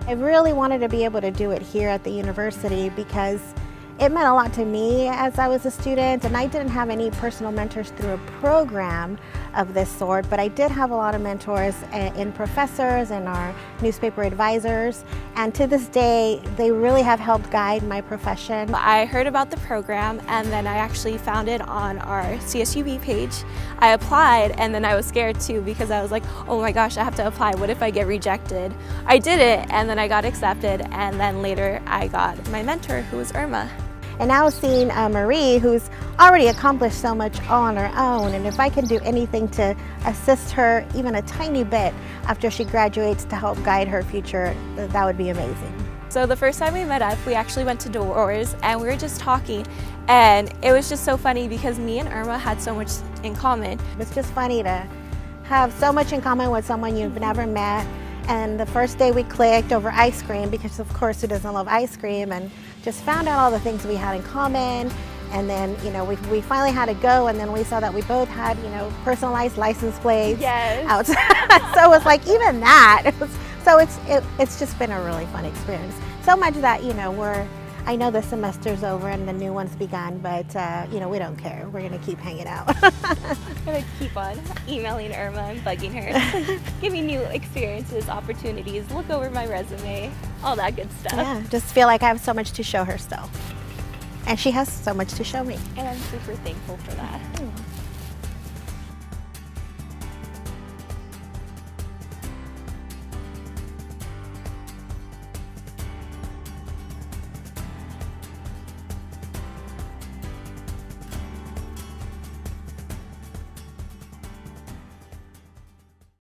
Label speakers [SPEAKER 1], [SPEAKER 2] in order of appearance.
[SPEAKER 1] I really wanted to be able to do it here at the university because it meant a lot to me as I was a student, and I didn't have any personal mentors through a program of this sort, but I did have a lot of mentors in professors and our newspaper advisors, and to this day they really have helped guide my profession.
[SPEAKER 2] I heard about the program and then I actually found it on our CSUB page. I applied and then I was scared too because I was like, oh my gosh, I have to apply, what if I get rejected? I did it and then I got accepted, and then later I got my mentor, who was Irma.
[SPEAKER 1] And now seeing Marie, who's already accomplished so much all on her own, and if I can do anything to assist her even a tiny bit after she graduates to help guide her future, that would be amazing.
[SPEAKER 2] So the first time we met up, we actually went to doors and we were just talking, and it was just so funny because me and Irma had so much in common.
[SPEAKER 1] It's just funny to have so much in common with someone you've never met. And the first day we clicked over ice cream, because of course who doesn't love ice cream, and just found out all the things we had in common. And then, you know, we finally had to go, and then we saw that we both had, you know, personalized license plates.
[SPEAKER 2] Yes.
[SPEAKER 1] Outside. So it's like even that. It's just been a really fun experience. So much that, you know, I know the semester's over and the new one's begun, but you know, we don't care. We're gonna keep hanging out.
[SPEAKER 2] I'm gonna keep on emailing Irma and bugging her. Give me new experiences, opportunities, look over my resume, all that good stuff.
[SPEAKER 1] Yeah, just feel like I have so much to show her still. And she has so much to show me.
[SPEAKER 2] And I'm super thankful for that.